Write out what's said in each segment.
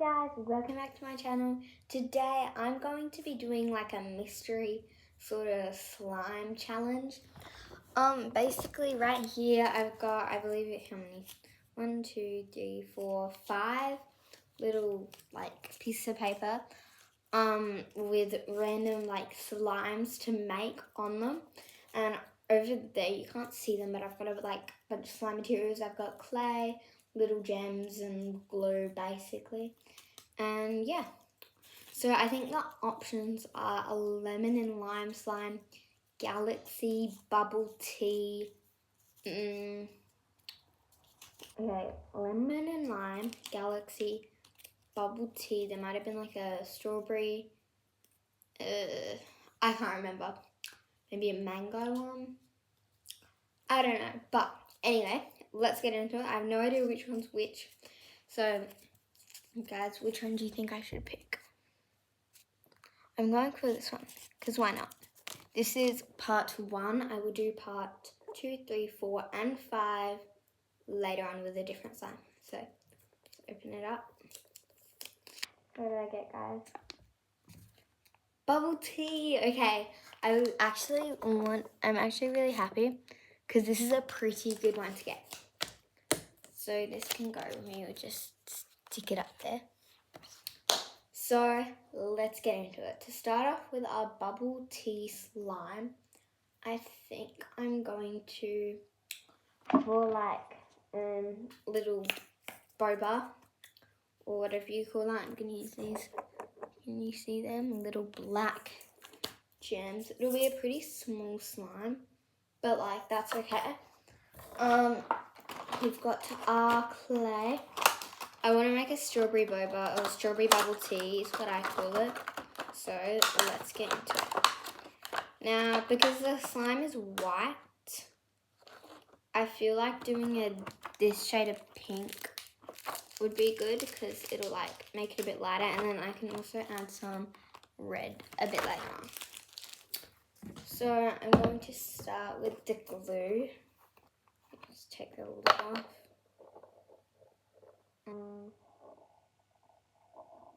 guys, welcome back to my channel. Today I'm going to be doing like a mystery sort of slime challenge. Basically right here I've got, I believe it, how many? 1, 2, 3, 4, 5 little like pieces of paper with random like slimes to make on them. And over there you can't see them, but I've got like a bunch of slime materials. I've got clay, little gems and glue basically. And yeah, so I think the options are a lemon and lime slime, galaxy, bubble tea, okay, lemon and lime, galaxy, bubble tea. There might have been like a strawberry, I can't remember, maybe a mango one, I don't know, but anyway, let's get into it. I have no idea which one's which, so guys, which one do you think I should pick? I'm going for this one, because why not? This is part 1. I will do part 2, 3, 4, and 5 later on with a different slime. So, let's open it up. What did I get, guys? Bubble tea! Okay, I'm actually really happy, because this is a pretty good one to get. So this can go with me, or just stick it up there. So let's get into it. To start off with our bubble tea slime, I think I'm going to pour like little boba or whatever you call that. I'm going to use these. Can you see them? Little black gems. It'll be a pretty small slime, but like that's okay. We've got our clay. I want to make a strawberry boba or strawberry bubble tea is what I call it. So let's get into it. Now, because the slime is white, I feel like doing this shade of pink would be good because it'll like make it a bit lighter, and then I can also add some red a bit later on. So I'm going to start with the glue. Just take the lid off.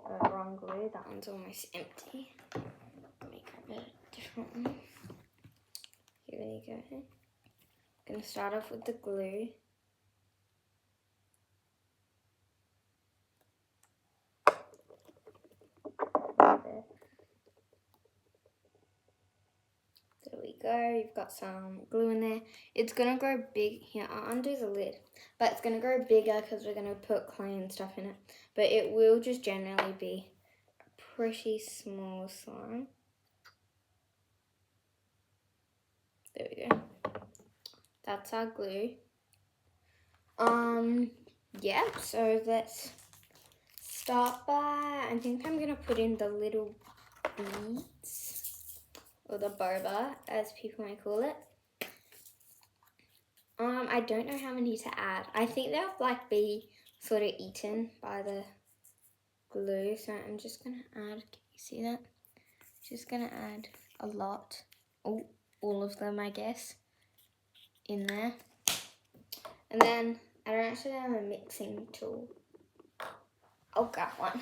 Wrong glue, that one's almost empty. Make a different one. Here we go. I'm going to start off with the glue. There we go, you've got some glue in there. It's going to grow big. Here, I'll undo the lid. But it's going to grow bigger because we're going to put clay and stuff in it. But it will just generally be a pretty small slime. There we go. That's our glue. Yeah, so let's start by, I think I'm going to put in the little beads, or the boba, as people may call it. I don't know how many to add. I think they'll like be sort of eaten by the glue, so I'm just going to add, can you see that? Just going to add a lot, all of them I guess, in there. And then, I don't actually have a mixing tool. I'll get one.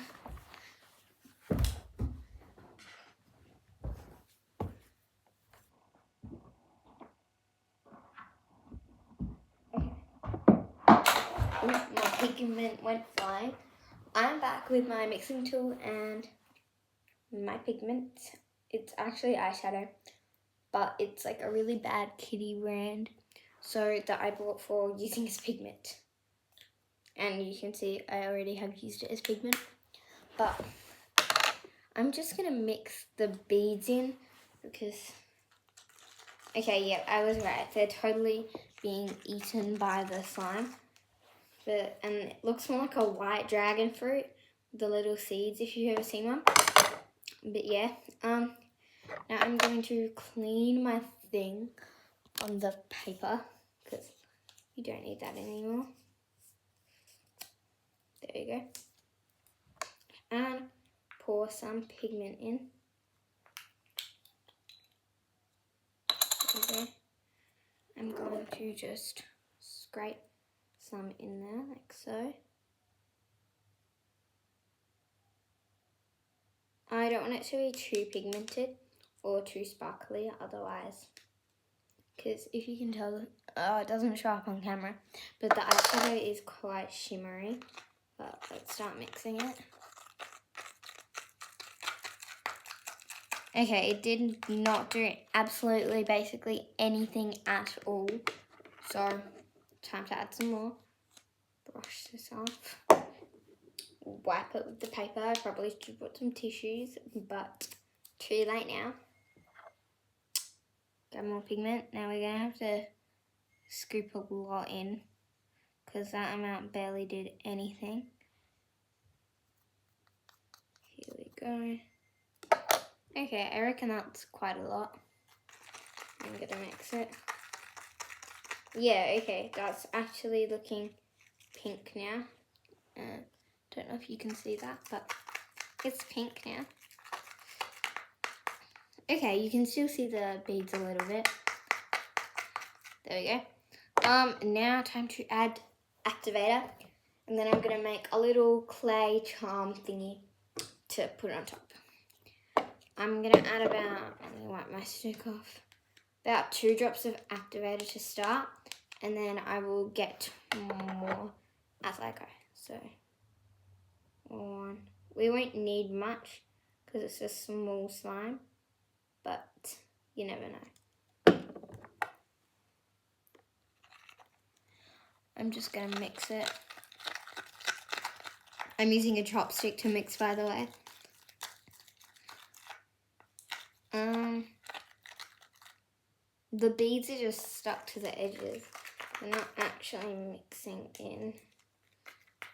My pigment went flying. I'm back with my mixing tool and my pigment. It's actually eyeshadow, but it's like a really bad kitty brand, so that I bought for using as pigment. And you can see I already have used it as pigment. But I'm just gonna mix the beads in because, okay, yeah, I was right. They're totally being eaten by the slime. And it looks more like a white dragon fruit, the little seeds, if you've ever seen one. But yeah, now I'm going to clean my thing on the paper because you don't need that anymore. There you go. And pour some pigment in. There you go. I'm going to just scrape some in there like so. I don't want it to be too pigmented or too sparkly otherwise. Because if you can tell, it doesn't show up on camera, but the eyeshadow is quite shimmery. But let's start mixing it. Okay, it did not do absolutely basically anything at all. So, time to add some more. Brush this off. Wipe it with the paper. I probably should put some tissues, but too late now. Got more pigment. Now we're going to have to scoop a lot in because that amount barely did anything. Here we go. Okay, I reckon that's quite a lot. I'm going to mix it. Yeah, okay, that's actually looking pink now. Don't know if you can see that, but it's pink now. Okay, you can still see the beads a little bit. There we go. Now time to add activator. And then I'm going to make a little clay charm thingy to put on top. I'm going to add about, let me wipe my stick off, about 2 drops of activator to start. And then I will get more as I go. So, 1. We won't need much because it's a small slime. But you never know. I'm just going to mix it. I'm using a chopstick to mix, by the way. The beads are just stuck to the edges. They're not actually mixing in.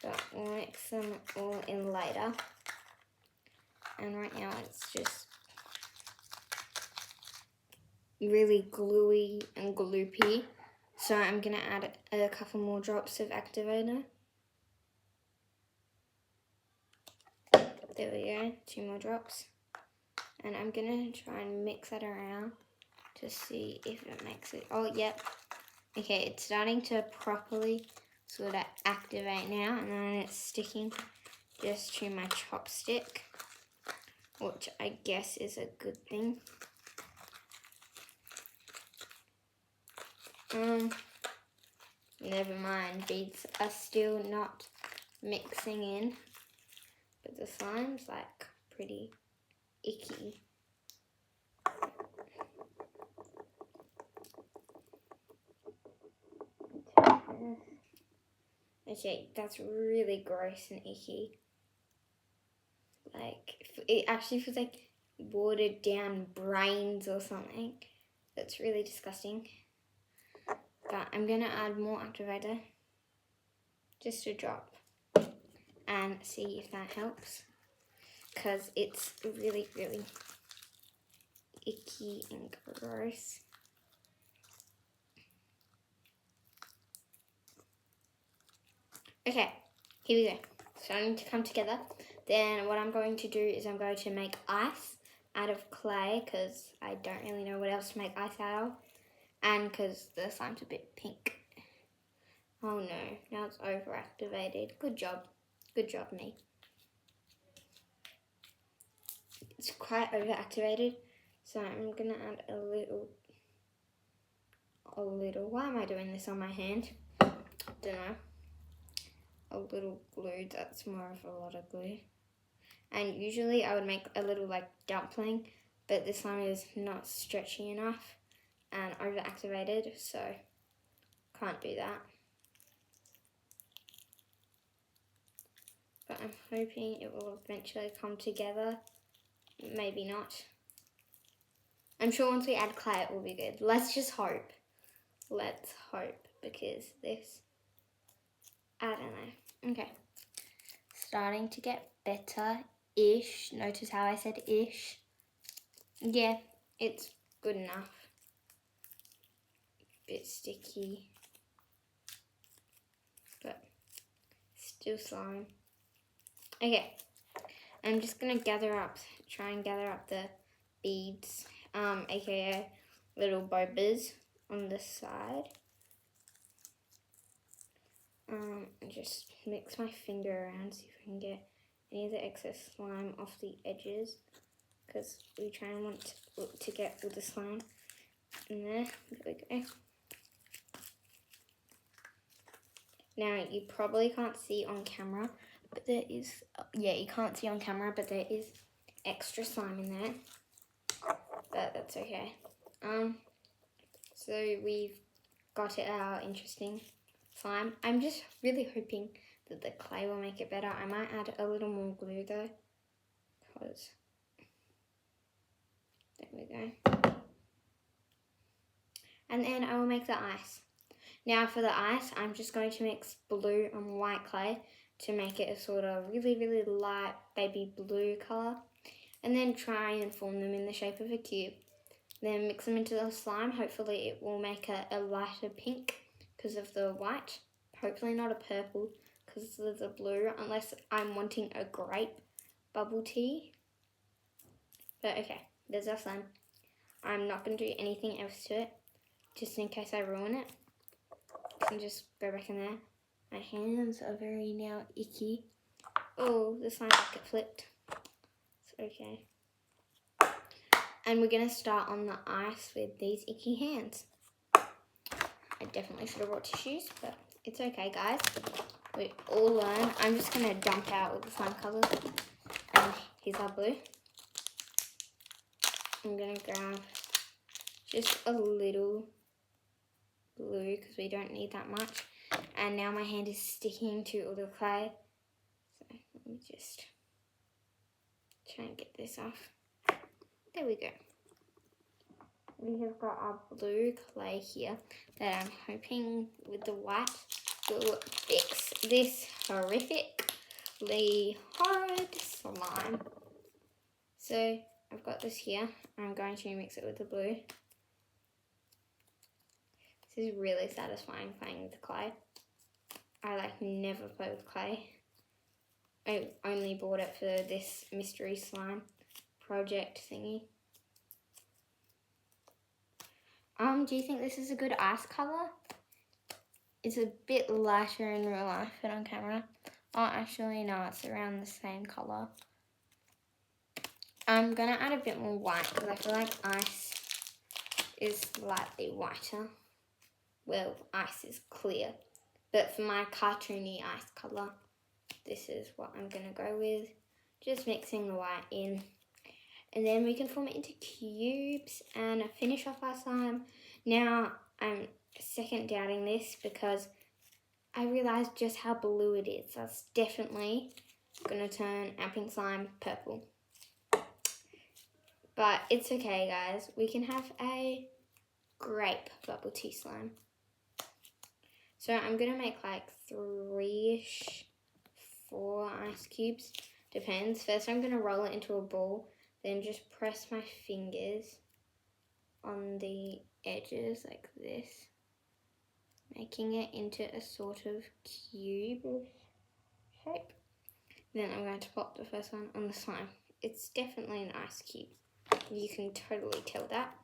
But we'll mix them all in later. And right now it's just really gluey and gloopy. So I'm going to add a couple more drops of activator. There we go, 2 more drops. And I'm going to try and mix that around to see if it makes it. Oh, yep. Okay, it's starting to properly sort of activate now. And then it's sticking just to my chopstick, which I guess is a good thing. Never mind, beads are still not mixing in, but the slime's like pretty icky. Okay, that's really gross and icky. Like, it actually feels like watered down brains or something. That's really disgusting. But I'm going to add more activator. Just a drop. And see if that helps. Because it's really, really icky and gross. Okay, here we go. Starting to come together. Then what I'm going to do is I'm going to make ice out of clay because I don't really know what else to make ice out of. And because the slime's a bit pink. Oh no, now it's overactivated. Good job. Good job, me. It's quite overactivated. So I'm going to add a little. Why am I doing this on my hand? Don't know. A little glue, that's more of a lot of glue. And usually I would make a little like dumpling, but this slime is not stretchy enough and overactivated, so can't do that. But I'm hoping it will eventually come together. Maybe not. I'm sure once we add clay it will be good. Let's just hope. Let's hope, because this, I don't know. Okay. Starting to get better-ish. Notice how I said ish. Yeah, it's good enough. Bit sticky. But still slime. Okay. I'm just going to try and gather up the beads, aka little bobbers on the side. Just mix my finger around, see if I can get any of the excess slime off the edges, because we try and want to get all the slime in there. There we go. Now, you probably can't see on camera, but there is, yeah, you can't see on camera, but there is extra slime in there, but that's okay. So we've got it our interesting slime. I'm just really hoping that the clay will make it better. I might add a little more glue though, because there we go. And then I will make the ice. Now for the ice, I'm just going to mix blue and white clay to make it a sort of really, really light baby blue colour. And then try and form them in the shape of a cube. Then mix them into the slime. Hopefully it will make a lighter pink because of the white. Hopefully not a purple because of the blue, unless I'm wanting a grape bubble tea. But okay, there's our slime. I'm not going to do anything else to it, just in case I ruin it. And just go back in there. My hands are very now icky. Oh, the slime bucket flipped. It's okay. And we're going to start on the ice with these icky hands. I definitely should have brought tissues, but it's okay, guys. We all learn. I'm just going to dump out with the slime colours. And here's our blue. I'm going to grab just a little blue because we don't need that much. And now my hand is sticking to all the clay. So let me just try and get this off. There we go. We have got our blue clay here that I'm hoping with the white will fix this horrifically horrid slime. So I've got this here. I'm going to mix it with the blue. This is really satisfying playing with the clay. I never play with clay. I only bought it for this mystery slime project thingy. Do you think this is a good ice colour? It's a bit lighter in real life than on camera. Oh, actually no, it's around the same colour. I'm gonna add a bit more white because I feel like ice is slightly whiter. Well, ice is clear. But for my cartoony ice colour, this is what I'm gonna go with. Just mixing the white in. And then we can form it into cubes and finish off our slime. Now, I'm second doubting this because I realised just how blue it is. That's definitely going to turn our pink slime purple. But it's okay, guys. We can have a grape bubble tea slime. So I'm going to make like 3-ish, 4 ice cubes. Depends. First, I'm going to roll it into a ball. Then just press my fingers on the edges like this, making it into a sort of cube shape. Then I'm going to pop the first one on the slime. It's definitely an ice cube. You can totally tell that.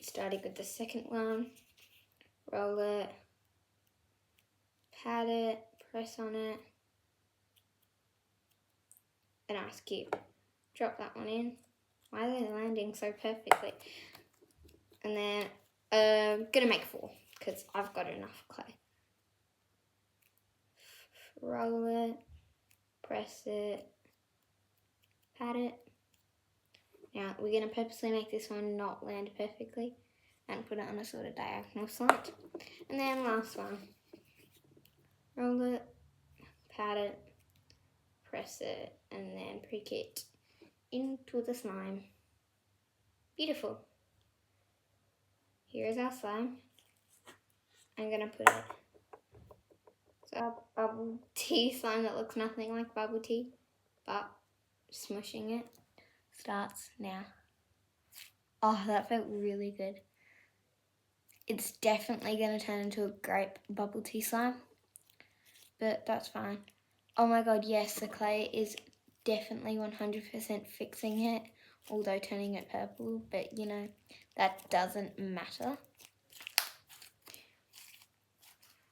Starting with the second one, roll it, pat it, press on it, an ice cube. Drop that one in. Why are they landing so perfectly? And then I'm gonna make 4 because I've got enough clay. Roll it, press it, pat it. Now we're gonna purposely make this one not land perfectly and put it on a sort of diagonal slant. And then last one. Roll it, pat it, press it, and then prick it into the slime. Beautiful. Here's our slime. I'm gonna put it. So our bubble tea slime that looks nothing like bubble tea, but smushing it starts now. Oh, that felt really good. It's definitely gonna turn into a grape bubble tea slime, but that's fine. Oh my god, yes, the clay is definitely 100% fixing it, although turning it purple, but you know, that doesn't matter.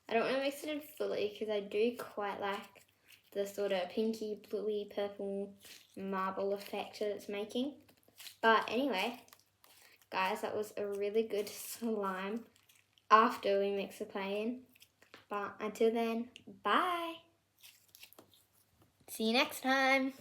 I don't want to mix it in fully because I do quite like the sort of pinky, bluey, purple marble effect that it's making. But anyway, guys, that was a really good slime after we mix the clay in. But until then, bye. See you next time.